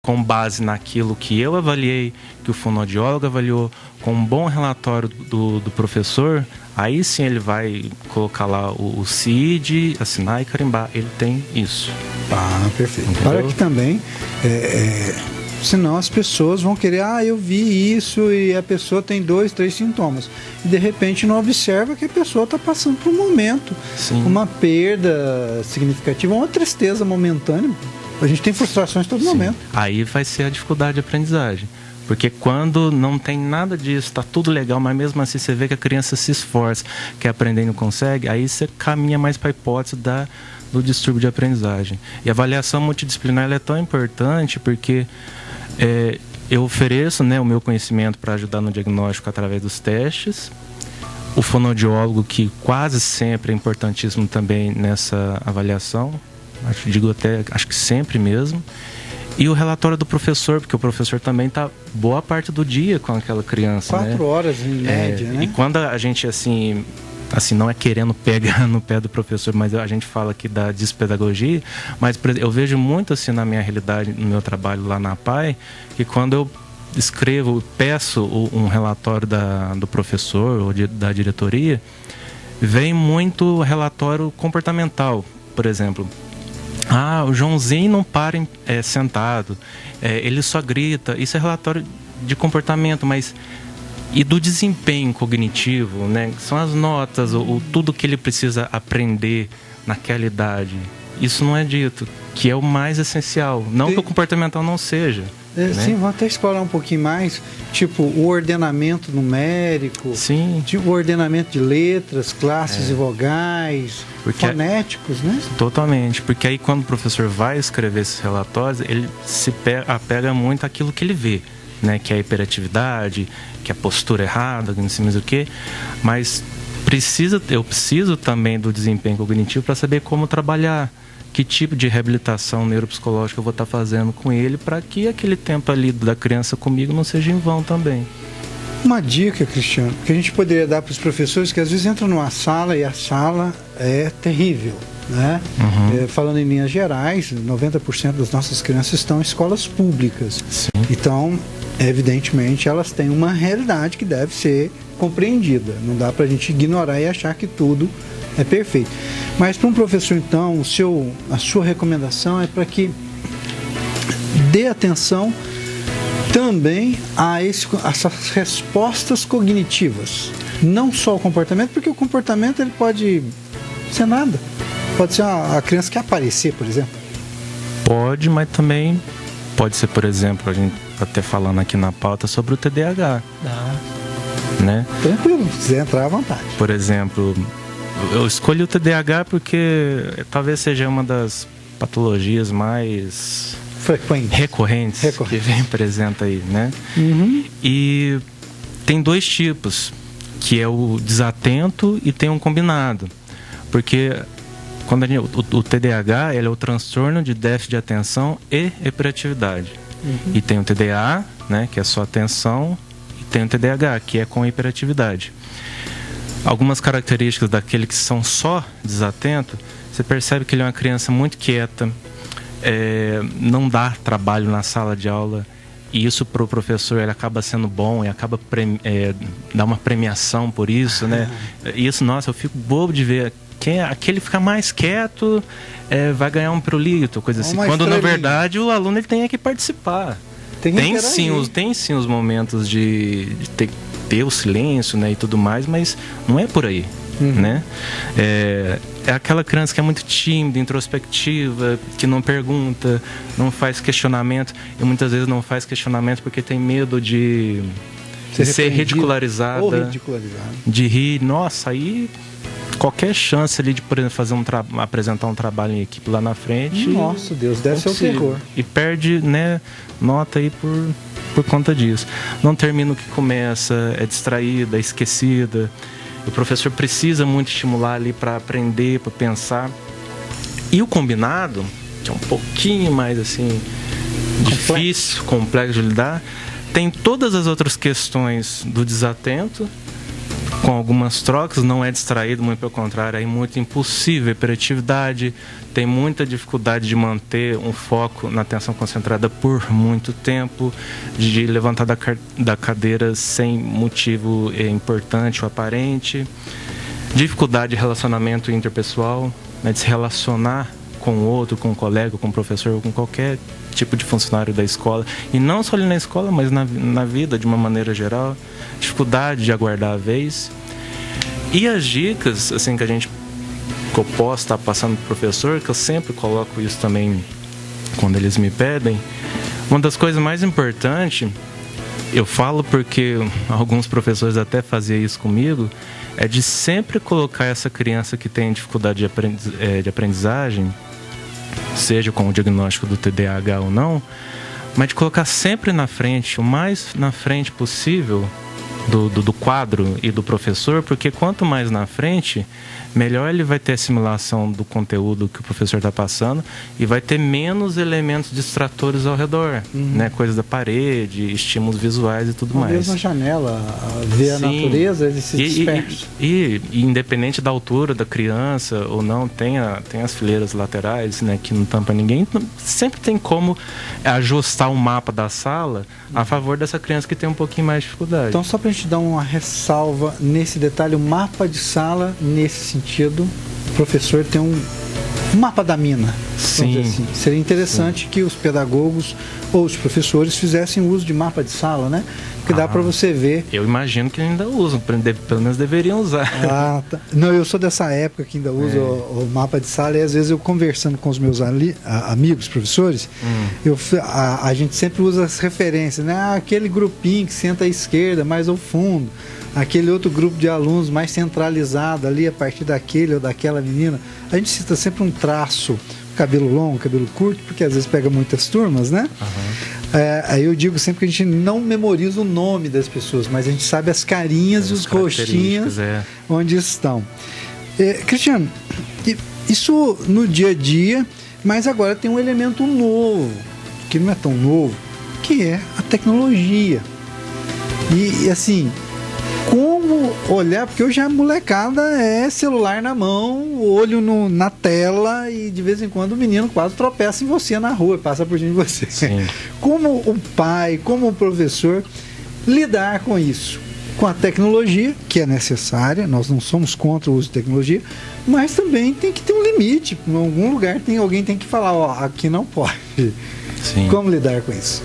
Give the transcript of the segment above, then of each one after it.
com base naquilo que eu avaliei, que o fonoaudiólogo avaliou, com um bom relatório do professor, aí sim ele vai colocar lá o CID, assinar e carimbar. Ele tem isso. Ah, perfeito. Entendeu? Para que também, senão as pessoas vão querer, eu vi isso e a pessoa tem 2, 3 sintomas. E de repente não observa que a pessoa está passando por um momento, Sim. uma perda significativa, uma tristeza momentânea. A gente tem frustrações todo momento. Aí vai ser a dificuldade de aprendizagem. Porque quando não tem nada disso, está tudo legal, mas mesmo assim você vê que a criança se esforça, quer aprender e não consegue, aí você caminha mais para a hipótese do distúrbio de aprendizagem. E a avaliação multidisciplinar ela é tão importante porque eu ofereço, né, o meu conhecimento para ajudar no diagnóstico através dos testes, o fonoaudiólogo, que quase sempre é importantíssimo também nessa avaliação, acho que sempre mesmo, e o relatório do professor, porque o professor também está boa parte do dia com aquela criança. 4 horas em média, né? E quando a gente, assim, não é querendo pegar no pé do professor, mas a gente fala aqui da despedagogia, mas eu vejo muito assim na minha realidade, no meu trabalho lá na APAE, que quando eu peço um relatório do professor ou da diretoria, vem muito relatório comportamental, por exemplo. O Joãozinho não para sentado, ele só grita. Isso é relatório de comportamento, mas e do desempenho cognitivo, né? São as notas, tudo que ele precisa aprender naquela idade. Isso não é dito, que é o mais essencial. Não que o comportamental não seja. Né? Sim, vamos até explorar um pouquinho mais, tipo o ordenamento numérico, sim. Tipo, o ordenamento de letras, classes e vogais, fonéticos, né? Totalmente, porque aí quando o professor vai escrever esses relatórios, ele se apega muito àquilo que ele vê, né? Que é a hiperatividade, que é a postura errada, não sei mais o que, mas eu preciso também do desempenho cognitivo para saber como trabalhar, que tipo de reabilitação neuropsicológica eu vou estar fazendo com ele para que aquele tempo ali da criança comigo não seja em vão também. Uma dica, Cristiano, que a gente poderia dar para os professores que às vezes entram numa sala e a sala é terrível, né? Falando em linhas gerais, 90% das nossas crianças estão em escolas públicas. Sim. Então, evidentemente, elas têm uma realidade que deve ser compreendida. Não dá para a gente ignorar e achar que tudo é perfeito. Mas para um professor, então, a sua recomendação é para que dê atenção também a essas respostas cognitivas. Não só o comportamento, porque o comportamento ele pode ser nada. Pode ser a criança que aparecer, por exemplo. Pode, mas também pode ser, por exemplo, a gente está até falando aqui na pauta sobre o TDAH. Né? Tranquilo, se quiser entrar à vontade. Por exemplo, eu escolhi o TDAH porque talvez seja uma das patologias mais recorrentes que vem apresenta aí, né? E tem 2 tipos, que é o desatento e tem um combinado. Porque quando o TDAH ele é o transtorno de déficit de atenção e hiperatividade. E tem o TDA, né, que é só atenção, e tem o TDAH, que é com hiperatividade. Algumas características daquele que são só desatento, você percebe que ele é uma criança muito quieta, não dá trabalho na sala de aula, e isso para o professor ele acaba sendo bom e acaba dá uma premiação por isso, né? Isso, nossa, eu fico bobo de ver aquele fica mais quieto, vai ganhar um pirulito, coisa assim. Quando na verdade o aluno ele tem que participar. Tem sim os momentos de ter o silêncio, né, e tudo mais, mas não é por aí, né? É aquela criança que é muito tímida, introspectiva, que não pergunta, não faz questionamento, e muitas vezes não faz questionamento porque tem medo de ser ridicularizada, de rir. Nossa, aí qualquer chance ali de, por exemplo, apresentar um trabalho em equipe lá na frente. Nossa, Deus, deve ser um terror. E perde, né, nota aí por conta disso. Não termina o que começa, é distraída, é esquecida. O professor precisa muito estimular ali para aprender, para pensar. E o combinado, que é um pouquinho mais assim difícil, complexo de lidar, tem todas as outras questões do desatento com algumas trocas, não é distraído, muito pelo contrário, é muito impulsivo, hiperatividade, tem muita dificuldade de manter um foco na atenção concentrada por muito tempo, de levantar da cadeira sem motivo importante ou aparente, dificuldade de relacionamento interpessoal, né, de se relacionar com o outro, com o colega, com o professor, ou com qualquer tipo de funcionário da escola, e não só ali na escola, mas na vida de uma maneira geral, dificuldade de aguardar a vez. E as dicas assim que eu posso estar passando para o professor, que eu sempre coloco isso também quando eles me pedem, uma das coisas mais importantes, eu falo porque alguns professores até faziam isso comigo, é de sempre colocar essa criança que tem dificuldade de aprendizagem, seja com o diagnóstico do TDAH ou não, mas de colocar sempre na frente, o mais na frente possível do quadro e do professor, porque quanto mais na frente, melhor ele vai ter assimilação do conteúdo que o professor está passando e vai ter menos elementos distratores ao redor, né? Coisas da parede, estímulos visuais e tudo mais. Mesmo na janela, ver a natureza, ele se dispersa. E independente da altura da criança ou não, tem as fileiras laterais, né, que não tampa ninguém, sempre tem como ajustar o mapa da sala a favor dessa criança que tem um pouquinho mais de dificuldade. Então, só para a gente dar uma ressalva nesse detalhe, o mapa de sala, nesse sentido, o professor tem um mapa da mina. Sim. Assim. Seria interessante que os pedagogos ou os professores fizessem uso de mapa de sala, né? Porque dá para você ver. Eu imagino que ainda usam, pelo menos deveriam usar. Tá. Não, eu sou dessa época que ainda uso o mapa de sala, e às vezes eu conversando com os meus amigos, professores, a gente sempre usa as referências, né? Aquele grupinho que senta à esquerda, mais ao fundo, aquele outro grupo de alunos mais centralizado ali a partir daquele ou daquela menina. A gente cita sempre um traço, cabelo longo, cabelo curto, porque às vezes pega muitas turmas, né? Aí eu digo sempre que a gente não memoriza o nome das pessoas, mas a gente sabe as carinhas e os rostinhos onde estão. Cristiano, isso no dia a dia, mas agora tem um elemento novo, que não é tão novo, que é a tecnologia. E assim, como olhar, porque hoje a molecada é celular na mão, olho na tela, e de vez em quando o menino quase tropeça em você na rua, passa por cima de você. Sim. Como o pai, como o professor, lidar com isso? Com a tecnologia, que é necessária, nós não somos contra o uso de tecnologia, mas também tem que ter um limite. Em algum lugar alguém tem que falar, aqui não pode. Sim. Como lidar com isso?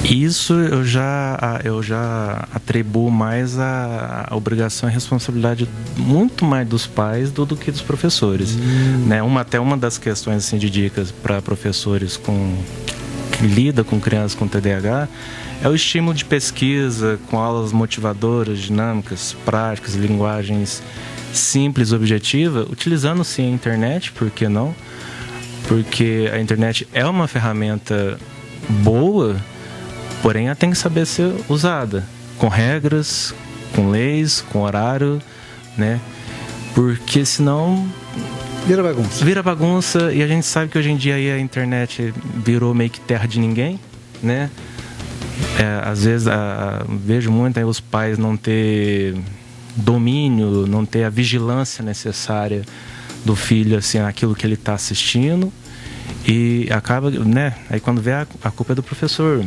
Isso eu já atribuo mais a obrigação e responsabilidade muito mais dos pais do que dos professores. Né? Até uma das questões assim, de dicas para professores que lidam com crianças com TDAH é o estímulo de pesquisa com aulas motivadoras, dinâmicas, práticas, linguagens simples, objetiva, utilizando sim a internet, por que não? Porque a internet é uma ferramenta boa, porém ela tem que saber ser usada com regras, com leis, com horário, né? Porque senão vira bagunça, e a gente sabe que hoje em dia aí a internet virou meio que terra de ninguém, né? Às vezes vejo muito aí os pais não ter domínio, não ter a vigilância necessária do filho, assim, aquilo que ele está assistindo, e acaba, né? Aí quando vê, a culpa é do professor.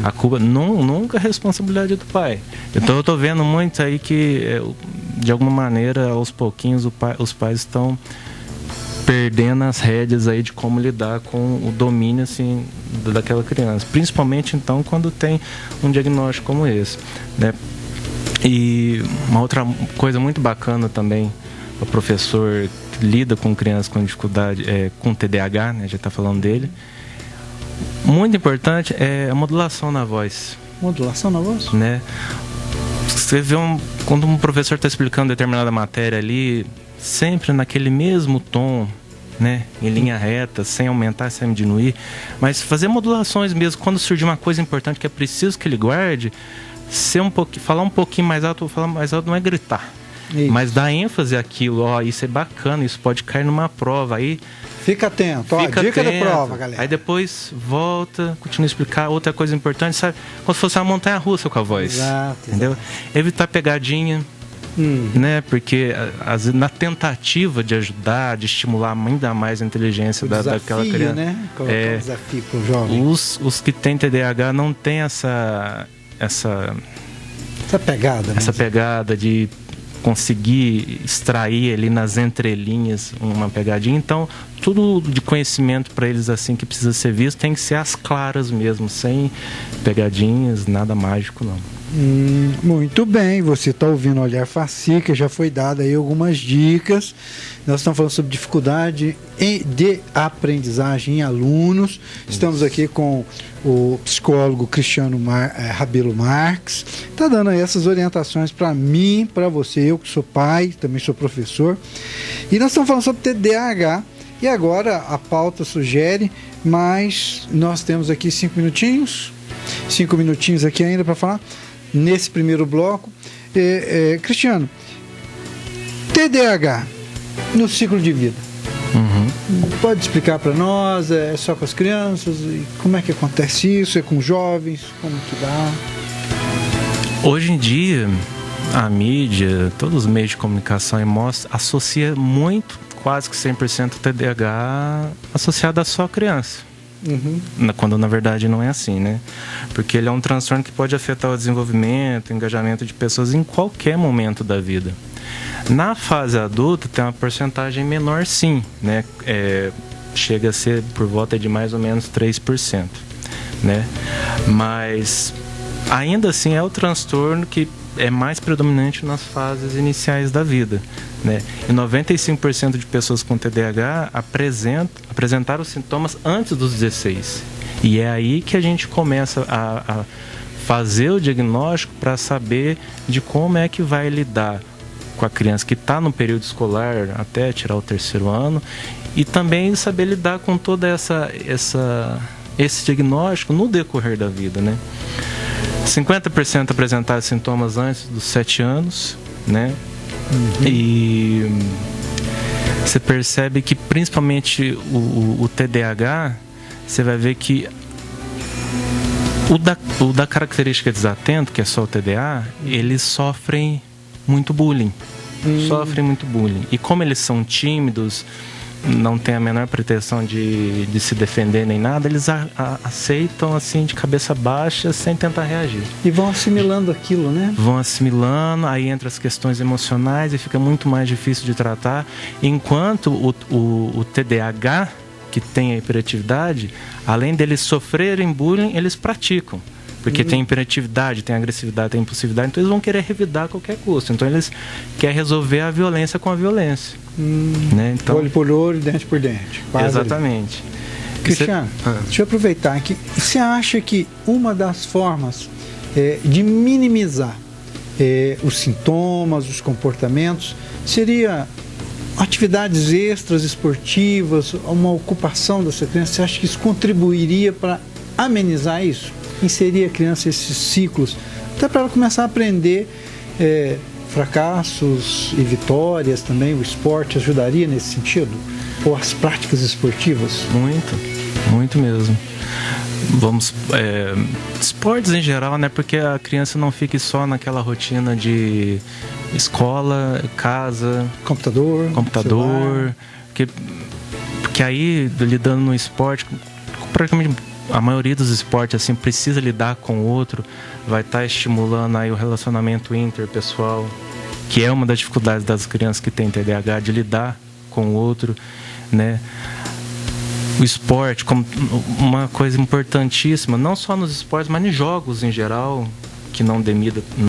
A culpa nunca é responsabilidade do pai. Então eu estou vendo muito aí que, de alguma maneira, aos pouquinhos, os pais estão perdendo as rédeas aí de como lidar com o domínio, assim, daquela criança. Principalmente, então, quando tem um diagnóstico como esse, né? E uma outra coisa muito bacana também, o professor que lida com crianças com dificuldade, com TDAH, né? Já está falando dele. Muito importante é a modulação na voz. Modulação na voz? Né? Você vê quando um professor está explicando determinada matéria ali, sempre naquele mesmo tom, né? Em linha reta, sem aumentar, sem diminuir, mas fazer modulações mesmo. Quando surgir uma coisa importante que é preciso que ele guarde, falar um pouquinho mais alto. Falar mais alto não é gritar, isso, mas dar ênfase àquilo. Isso é bacana, isso pode cair numa prova. Aí fica atento, dica da prova, galera. Aí depois volta, continua a explicar. Outra coisa importante, sabe? Como se fosse uma montanha-russa com a voz. Exato. Entendeu? Evitar pegadinha, né? Porque na tentativa de ajudar, de estimular ainda mais a inteligência daquela criança, né? Colocar um desafio para o jovem. Os que têm TDAH não têm essa pegada, né? Essa pegada de conseguir extrair ali nas entrelinhas uma pegadinha. Então, tudo de conhecimento para eles assim que precisa ser visto tem que ser às claras mesmo, sem pegadinhas, nada mágico não. Muito bem, você está ouvindo Olhar Fascica, já foi dada aí algumas dicas. Nós estamos falando sobre dificuldade de aprendizagem em alunos. Estamos aqui com o psicólogo Cristiano Rabelo Marques. Está dando aí essas orientações para mim, para você, eu que sou pai, também sou professor. E nós estamos falando sobre TDAH. E agora a pauta sugere, mas nós temos aqui 5 minutinhos. 5 minutinhos aqui ainda para falar. Nesse primeiro bloco, Cristiano, TDAH no ciclo de vida. Pode explicar para nós? É só com as crianças? Como é que acontece isso? É com jovens? Como que dá? Hoje em dia, a mídia, todos os meios de comunicação associa muito, quase que 100% o TDAH associado a só criança. Quando na verdade não é assim, né? Porque ele é um transtorno que pode afetar o desenvolvimento, o engajamento de pessoas em qualquer momento da vida. Na fase adulta tem uma porcentagem menor sim, né? Chega a ser por volta de mais ou menos 3%, né? Mas ainda assim é o transtorno que é mais predominante nas fases iniciais da vida, né? E 95% de pessoas com TDAH apresentaram sintomas antes dos 16. E é aí que a gente começa a fazer o diagnóstico para saber de como é que vai lidar com a criança que está no período escolar até tirar o 3º ano, e também saber lidar com toda esse diagnóstico no decorrer da vida, né? 50% apresentaram sintomas antes dos 7 anos, né? E você percebe que principalmente o TDAH, você vai ver que o da característica desatento, que é só o TDA, eles sofrem muito bullying. E como eles são tímidos, não tem a menor pretensão de se defender nem nada, eles aceitam assim de cabeça baixa, sem tentar reagir. E vão assimilando aquilo, né? Vão assimilando, aí entra as questões emocionais e fica muito mais difícil de tratar, enquanto o TDAH, que tem a hiperatividade, além deles sofrerem bullying, eles praticam. Porque tem hiperatividade, tem agressividade, tem impulsividade, então eles vão querer revidar a qualquer custo. Então eles querem resolver a violência com a violência. Né? Então, olho por olho, dente por dente. Exatamente. Cristiano, deixa eu aproveitar aqui. Você acha que uma das formas de minimizar os sintomas, os comportamentos, seria atividades extras esportivas, uma ocupação dessa criança? Você acha que isso contribuiria para amenizar isso? Inserir a criança nesses ciclos, até para ela começar a aprender fracassos e vitórias também. O esporte ajudaria nesse sentido? Ou as práticas esportivas? Muito mesmo. Esportes em geral, né? Porque a criança não fique só naquela rotina de escola, casa, computador, porque aí, lidando no esporte, praticamente a maioria dos esportes assim precisa lidar com o outro, vai estar estimulando aí o relacionamento interpessoal, que é uma das dificuldades das crianças que têm TDAH, de lidar com o outro, né? O esporte como uma coisa importantíssima, não só nos esportes, mas em jogos em geral, que não demida